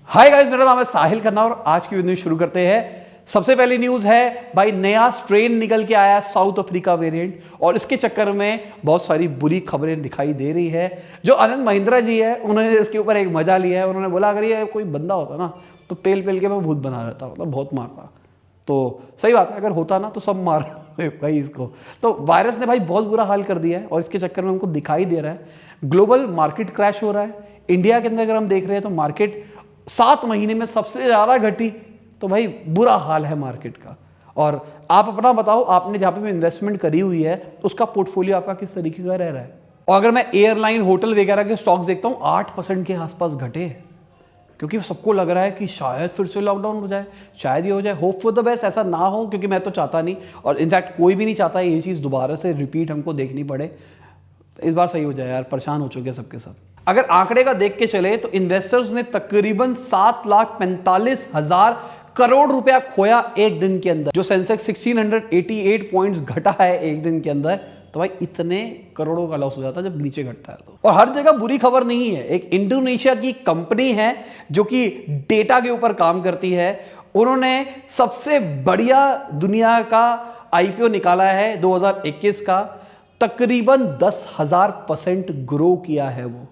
Hi guys, मेरा नाम है साहिल खन्ना और आज की न्यूज शुरू करते हैं। सबसे पहली न्यूज है भाई, नया स्ट्रेन निकल के आया साउथ अफ्रीका वेरिएंट और इसके चक्कर में बहुत सारी बुरी खबरें दिखाई दे रही है। जो आनंद महिंद्रा जी है उन्होंने इसके ऊपर एक मजा लिया है। उन्होंने बोला अगर ये कोई बंदा होता ना तो पेल पेल के मैं भूत बना रहता, मतलब बहुत मारता। तो सही बात है, अगर होता ना तो सब मार भाई इसको। तो वायरस ने भाई बहुत बुरा हाल कर दिया है और इसके चक्कर में हमको दिखाई दे रहा है ग्लोबल मार्केट क्रैश हो रहा है। इंडिया के अंदर अगर हम देख रहे हैं तो मार्केट 7 महीने में सबसे ज्यादा घटी। तो भाई बुरा हाल है मार्केट का। और आप अपना बताओ, आपने जहां पे भी इन्वेस्टमेंट करी हुई है उसका पोर्टफोलियो आपका किस तरीके का रह रहा है। और अगर मैं एयरलाइन होटल वगैरह के स्टॉक्स देखता हूं 8% के आसपास घटे, क्योंकि सबको लग रहा है कि शायद फिर से लॉकडाउन हो जाए, शायद ये हो जाए। होप फॉर द बेस्ट ऐसा ना हो, क्योंकि मैं तो चाहता नहीं और इनफैक्ट कोई भी नहीं चाहता ये चीज़ दोबारा से रिपीट हमको देखनी पड़े। इस बार सही हो जाए यार, परेशान हो चुके हैं सबके सब। अगर आंकड़े का देख के चले तो इन्वेस्टर्स ने तकरीबन 7,45,000 करोड़ रुपया खोया एक दिन के अंदर। जो सेंसेक्स 1688 पॉइंट्स घटा है एक दिन के अंदर, तो भाई इतने करोड़ों का लॉस हो जाता है जब नीचे घटता है तो। और हर जगह बुरी खबर नहीं है। एक इंडोनेशिया की कंपनी है जो कि डेटा के ऊपर काम करती है, उन्होंने सबसे बढ़िया दुनिया का आईपीओ निकाला है 2021 का। तकरीबन 10,000% ग्रो किया है वो।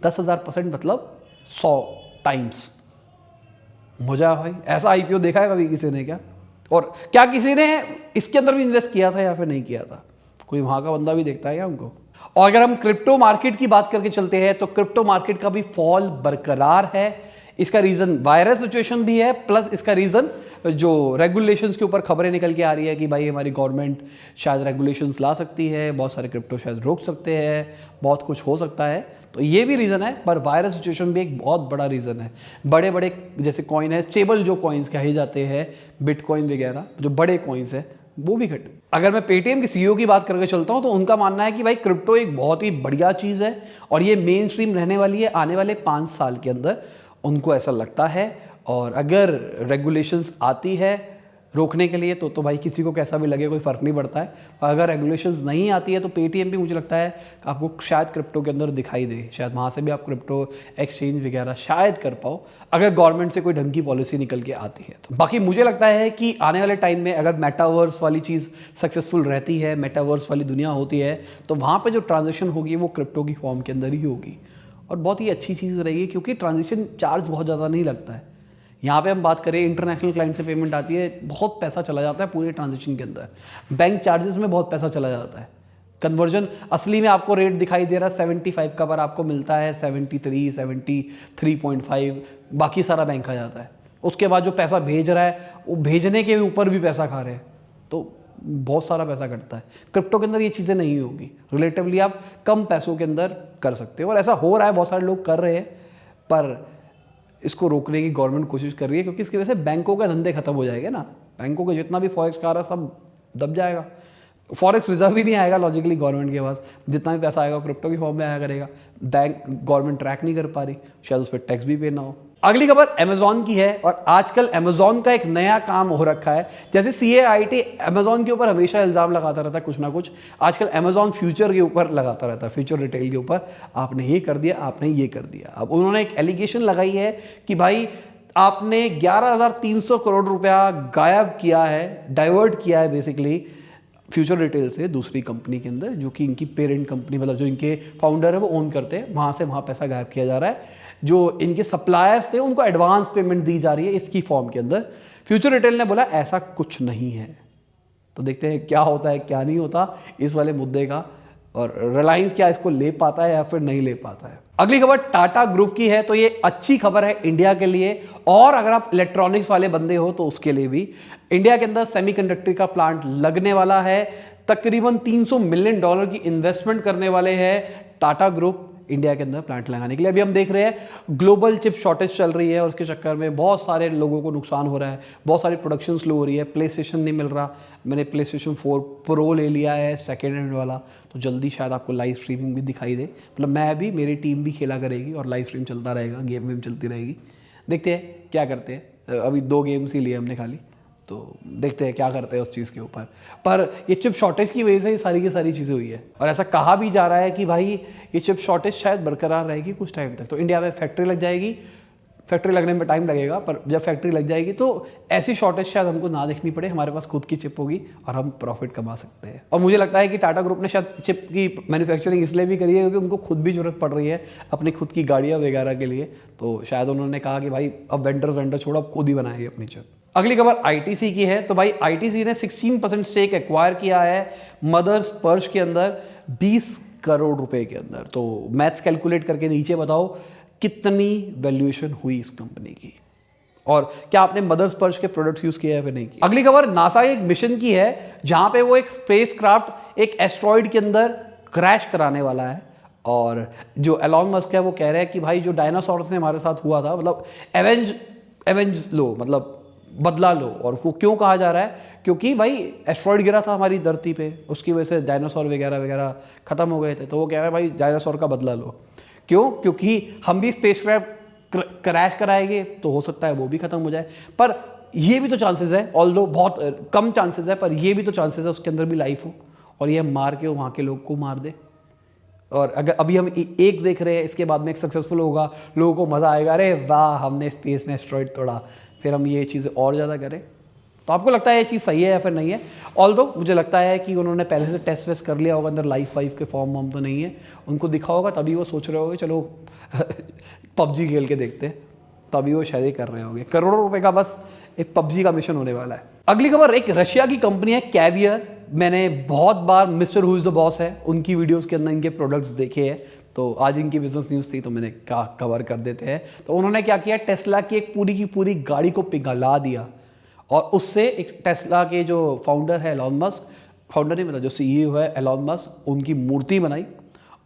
10,000% मतलब 100 टाइम्स। मजा है भाई, ऐसा आईपीओ देखा है कभी किसी ने क्या? और क्या किसी ने इसके अंदर भी इन्वेस्ट किया था या फिर नहीं किया था? कोई वहां का बंदा भी देखता है क्या हमको? और अगर हम क्रिप्टो मार्केट की बात करके चलते हैं तो क्रिप्टो मार्केट का भी फॉल बरकरार है। इसका रीजन वायरस सिचुएशन भी है, प्लस इसका रीजन जो रेगुलेशंस के ऊपर खबरें निकल के आ रही है कि भाई हमारी गवर्नमेंट शायद रेगुलेशंस ला सकती है, बहुत सारे क्रिप्टो शायद रोक सकते हैं, बहुत कुछ हो सकता है। तो ये भी रीज़न है, पर वायरस सिचुएशन भी एक बहुत बड़ा रीज़न है। बड़े बड़े जैसे कॉइन है, स्टेबल जो कॉइन्स कहे जाते हैं, बिटकॉइन वगैरह जो बड़े कॉइन्स है वो भी घटे। अगर मैं पेटीएम के सीईओ की बात करके चलता हूं तो उनका मानना है कि भाई क्रिप्टो एक बहुत ही बढ़िया चीज़ है और ये मेन स्ट्रीम रहने वाली है आने वाले 5 साल के अंदर, उनको ऐसा लगता है। और अगर रेगुलेशंस आती है रोकने के लिए तो भाई किसी को कैसा भी लगे कोई फ़र्क नहीं पड़ता है। और अगर रेगुलेशंस नहीं आती है तो पेटीएम भी मुझे लगता है कि आपको शायद क्रिप्टो के अंदर दिखाई दे, शायद वहाँ से भी आप क्रिप्टो एक्सचेंज वगैरह शायद कर पाओ अगर गवर्नमेंट से कोई ढंग की पॉलिसी निकल के आती है तो। बाकी मुझे लगता है कि आने वाले टाइम में अगर मेटावर्स वाली चीज़ सक्सेसफुल रहती है, मेटावर्स वाली दुनिया होती है, तो वहाँ पर जो ट्रांजेक्शन होगी वो क्रिप्टो की फॉर्म के अंदर ही होगी और बहुत ही अच्छी चीज़ रहेगी, क्योंकि ट्रांजेक्शन चार्ज बहुत ज़्यादा नहीं लगता है। यहाँ पे हम बात करें इंटरनेशनल क्लाइंट से पेमेंट आती है, बहुत पैसा चला जाता है पूरे ट्रांजेक्शन के अंदर। बैंक चार्जेस में बहुत पैसा चला जाता है। कन्वर्जन असली में आपको रेट दिखाई दे रहा है 75 का, पर आपको मिलता है 73, 73.5, बाकी सारा बैंक आ जाता है। उसके बाद जो पैसा भेज रहा है वो भेजने के ऊपर भी पैसा खा रहे हैं, तो बहुत सारा पैसा कटता है। क्रिप्टो के अंदर ये चीज़ें नहीं होगी, रिलेटिवली आप कम पैसों के अंदर कर सकते हो और ऐसा हो रहा है, बहुत सारे लोग कर रहे हैं। पर इसको रोकने की गवर्नमेंट कोशिश कर रही है, क्योंकि इसकी वजह से बैंकों का धंधे खत्म हो जाएंगे ना। बैंकों को जितना भी फॉरेक्स का आ रहा सब दब जाएगा, फॉरेक्स रिजर्व ही नहीं आएगा लॉजिकली गवर्नमेंट के पास। जितना भी पैसा आएगा क्रिप्टो की फॉर्म में आया करेगा। बैंक गवर्नमेंट ट्रैक नहीं कर पा रही, शायद उस पर टैक्स भी पे ना हो। अगली खबर अमेजॉन की है और आजकल अमेजॉन का एक नया काम हो रखा है। जैसे CAIT अमेजॉन के ऊपर हमेशा इल्जाम लगाता रहता है कुछ ना कुछ, आजकल अमेजॉन फ्यूचर के ऊपर लगाता रहता है, फ्यूचर रिटेल के ऊपर। आपने ये कर दिया, आपने ये कर दिया। अब उन्होंने एक एलिगेशन लगाई है कि भाई आपने 11,300 करोड़ रुपया गायब किया है, डाइवर्ट किया है बेसिकली फ्यूचर रिटेल से दूसरी कंपनी के अंदर, जो कि इनकी पेरेंट कंपनी, मतलब जो इनके फाउंडर है वो ओन करते हैं, वहाँ से वहाँ पैसा गायब किया जा रहा है। जो इनके सप्लायर्स थे उनको एडवांस पेमेंट दी जा रही है इसकी फॉर्म के अंदर। फ्यूचर रिटेल ने बोला ऐसा कुछ नहीं है। तो देखते हैं क्या होता है क्या नहीं होता इस वाले मुद्दे का, और रिलायंस क्या इसको ले पाता है या फिर नहीं ले पाता है। अगली खबर टाटा ग्रुप की है, तो ये अच्छी खबर है इंडिया के लिए, और अगर आप इलेक्ट्रॉनिक्स वाले बंदे हो तो उसके लिए भी। इंडिया के अंदर सेमीकंडक्टर का प्लांट लगने वाला है, तकरीबन $300 मिलियन की इन्वेस्टमेंट करने वाले हैं टाटा ग्रुप इंडिया के अंदर प्लांट लगाने के लिए। अभी हम देख रहे हैं ग्लोबल चिप शॉर्टेज चल रही है और उसके चक्कर में बहुत सारे लोगों को नुकसान हो रहा है, बहुत सारी प्रोडक्शन स्लो हो रही है। प्ले स्टेशन नहीं मिल रहा, मैंने प्ले स्टेशन 4 प्रो ले लिया है सेकेंड हैंड वाला, तो जल्दी शायद आपको लाइव स्ट्रीमिंग भी दिखाई दे। मतलब मैं भी, मेरी टीम भी खेला करेगी और लाइव स्ट्रीम चलता रहेगा, गेम वेम चलती रहेगी। देखते हैं क्या करते हैं। अभी 2 गेम्स ही लिए हमने खाली, तो देखते हैं क्या करते हैं उस चीज़ के ऊपर। पर ये चिप शॉर्टेज की वजह से ये सारी की सारी चीज़ें हुई है और ऐसा कहा भी जा रहा है कि भाई ये चिप शॉर्टेज शायद बरकरार रहेगी कुछ टाइम तक। तो इंडिया में फैक्ट्री लग जाएगी, फैक्ट्री लगने में टाइम लगेगा, पर जब फैक्ट्री लग जाएगी तो ऐसी शॉर्टेज शायद हमको ना देखनी पड़े, हमारे पास खुद की चिप होगी और हम प्रॉफिट कमा सकते हैं। और मुझे लगता है कि टाटा ग्रुप ने शायद चिप की मैन्युफैक्चरिंग इसलिए भी करी है क्योंकि उनको खुद भी जरूरत पड़ रही है अपनी खुद की गाड़ियाँ वगैरह के लिए, तो शायद उन्होंने कहा कि भाई अब वेंडर छोड़ो, अब खुद ही बनाएंगे अपनी चिप। अगली खबर आईटीसी की है। तो भाई आईटीसी ने 16% स्टेक एक्वायर किया है मदर स्पर्श के अंदर 20 करोड़ रुपए के अंदर। तो मैथ्स कैलकुलेट करके नीचे बताओ कितनी वैल्यूएशन हुई इस कंपनी की, और क्या आपने मदर स्पर्श के प्रोडक्ट्स यूज किए हैं फिर नहीं किए। अगली खबर नासा एक मिशन की है जहां पे वो एक स्पेसक्राफ्ट एक एस्ट्रॉइड के अंदर क्रैश कराने वाला है, और जो एलॉन मस्क है वो कह रहे हैं कि भाई जो डायनासोर्स ने हमारे साथ हुआ था, मतलब एवेंज लो, मतलब बदला लो। और वो क्यों कहा जा रहा है, क्योंकि भाई एस्ट्रॉइड गिरा था हमारी धरती पे, उसकी वजह से डायनासोर वगैरह वगैरह खत्म हो गए थे, तो वो कह रहे हैं भाई डायनासोर का बदला लो। क्यों? क्योंकि हम भी स्पेसक्राफ्ट क्रैश कराएंगे तो हो सकता है वो भी खत्म हो जाए, पर ये भी तो चांसेस है, ऑल्दो बहुत कम चांसेस है, पर ये भी तो चांसेस है उसके अंदर भी लाइफ हो और ये मार के वहाँ के लोग को मार दे। और अगर अभी हम एक देख रहे हैं, इसके बाद में एक सक्सेसफुल होगा, लोगों को मज़ा आएगा, अरे वाह हमने स्पेस में एस्ट्रॉइड तोड़ा, फिर हम ये चीज़ें और ज़्यादा करें। तो आपको लगता है ये चीज़ सही है या फिर नहीं है? ऑल्दो मुझे लगता है कि उन्होंने पहले से टेस्ट वेस्ट कर लिया होगा, अंदर लाइफ वाइफ के फॉर्म वॉर्म तो नहीं है, उनको दिखा होगा, तभी वो सोच रहे होंगे चलो पबजी खेल के देखते हैं, तभी वो शायद ही कर रहे होंगे। करोड़ों रुपए का बस एक पबजी का मिशन होने वाला है। अगली खबर एक रशिया की कंपनी है कैवियर। मैंने बहुत बार mister who is the boss है उनकी वीडियोज़ के अंदर इनके प्रोडक्ट्स देखे हैं, तो आज इनकी बिजनेस न्यूज़ थी तो मैंने कहा कवर कर देते हैं। तो उन्होंने क्या किया, टेस्ला की एक पूरी की पूरी गाड़ी को पिघला दिया, और उससे एक टेस्ला के जो फाउंडर है एलॉन मस्क, फाउंडर नहीं मतलब जो सीईओ है एलॉन मस्क, उनकी मूर्ति बनाई,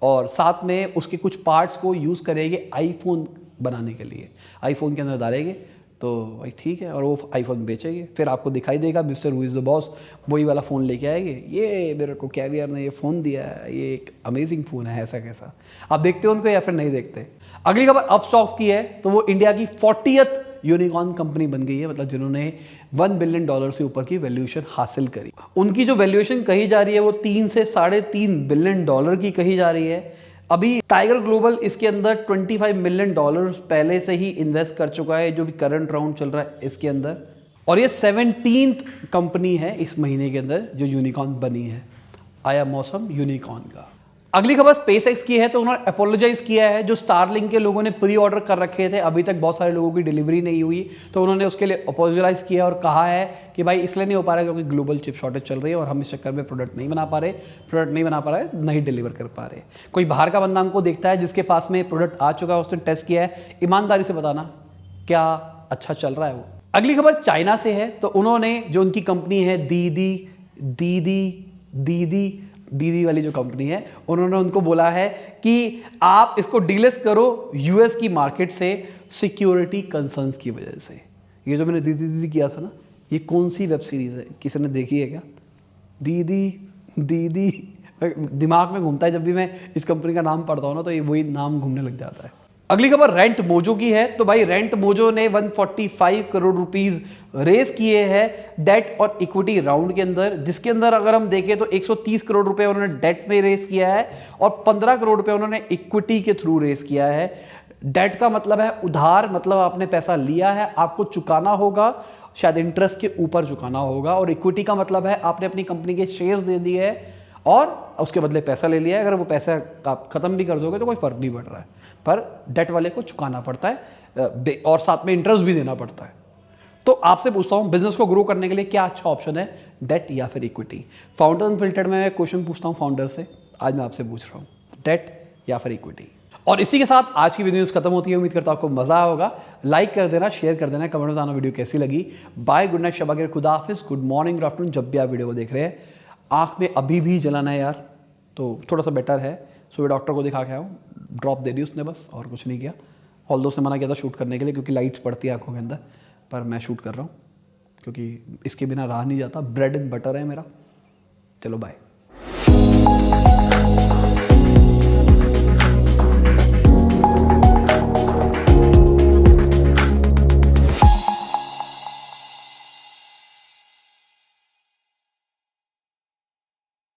और साथ में उसके कुछ पार्ट्स को यूज़ करेंगे आईफोन बनाने के लिए, आईफोन के अंदर डालेंगे, तो भाई ठीक है, और वो आईफोन बेचेंगे, फिर आपको दिखाई देगा mister who is the boss वही वाला फ़ोन लेके आएंगे, ये मेरे को कैवियर ने ये फ़ोन दिया है, ये एक अमेजिंग फ़ोन है, ऐसा कैसा। आप देखते हो उनको या फिर नहीं देखते? अगली खबर अपस्टॉक्स की है। तो वो इंडिया की 40th यूनिकॉर्न कंपनी बन गई है, मतलब जिन्होंने $1 बिलियन से ऊपर की वैल्यूएशन हासिल करी। उनकी जो वैल्यूएशन कही जा रही है वो 3 से $3.5 बिलियन की कही जा रही है। अभी टाइगर ग्लोबल इसके अंदर $25 मिलियन पहले से ही इन्वेस्ट कर चुका है, जो भी करंट राउंड चल रहा है इसके अंदर, और ये 17th कंपनी है इस महीने के अंदर जो यूनिकॉर्न बनी है। आया मौसम यूनिकॉर्न का। अगली खबर स्पेसएक्स की है। तो उन्होंने अपोलोजाइज किया है, जो स्टारलिंक के लोगों ने प्री ऑर्डर कर रखे थे, अभी तक बहुत सारे लोगों की डिलीवरी नहीं हुई, तो उन्होंने उसके लिए अपोलोजाइज किया और कहा है कि भाई इसलिए नहीं हो पा रहा है क्योंकि ग्लोबल चिप शॉर्टेज चल रही है और हम इस चक्कर में प्रोडक्ट नहीं बना पा रहे, नहीं डिलीवर कर पा रहे। कोई बाहर का बंदा हमको देखता है जिसके पास में प्रोडक्ट आ चुका है, उसने टेस्ट किया है, ईमानदारी से बताना क्या अच्छा चल रहा है वो। अगली खबर चाइना से है। तो उन्होंने जो उनकी कंपनी है दीदी वाली जो कंपनी है, उन्होंने उनको बोला है कि आप इसको डीलिस्ट करो यूएस की मार्केट से सिक्योरिटी कंसर्न्स की वजह से। ये जो मैंने दीदी किया था ना, ये कौन सी वेब सीरीज है, किसी ने देखी है क्या? दीदी दिमाग में घूमता है, जब भी मैं इस कंपनी का नाम पढ़ता हूँ ना तो ये वही नाम घूमने लग जाता है। अगली खबर रेंट मोजो की है। तो भाई रेंट मोजो ने 145 करोड़ रुपीस रेस किए हैं डेट और इक्विटी राउंड के अंदर, जिसके अंदर अगर हम देखें तो 130 करोड़ रुपए उन्होंने डेट में रेस किया है और 15 करोड़ रुपए उन्होंने इक्विटी के थ्रू रेस किया है। डेट का मतलब है उधार, मतलब आपने पैसा लिया है, आपको चुकाना होगा, शायद इंटरेस्ट के ऊपर चुकाना होगा, और इक्विटी का मतलब है आपने अपनी कंपनी के शेयर दे दिए है और उसके बदले पैसा ले लिया है। अगर वो पैसा आप खत्म भी कर दोगे तो कोई फर्क नहीं पड़ रहा है, पर डेट वाले को चुकाना पड़ता है और साथ में इंटरेस्ट भी देना पड़ता है। तो आपसे पूछता हूं बिजनेस को ग्रो करने के लिए क्या अच्छा ऑप्शन है, डेट या फिर इक्विटी? फाउंडर अनफिल्टर्ड में मैं क्वेश्चन पूछता हूं फाउंडर से, आज मैं आपसे पूछ रहा हूं, डेट या फिर इक्विटी? और इसी के साथ आज की वीडियो खत्म होती है। उम्मीद करता हूं आपको मजा आया होगा। लाइक कर देना, शेयर कर देना, कमेंट में बताना वीडियो कैसी लगी। बाय, गुड नाइट, शब बखैर, खुदा हाफिज, गुड मॉर्निंग, गुड आफ्टरनून, जब भी आप वीडियो को देख रहे हैं। आंख में अभी भी जलन है यार, तो थोड़ा सा बेटर है। सुबह डॉक्टर को दिखा के आया हूँ, ड्रॉप दे दी उसने बस, और कुछ नहीं किया। ऑल्दो उसने मना किया था शूट करने के लिए क्योंकि लाइट्स पड़ती है आंखों के अंदर, पर मैं शूट कर रहा हूँ क्योंकि इसके बिना रहा नहीं जाता। ब्रेड एंड बटर है मेरा। चलो बाय।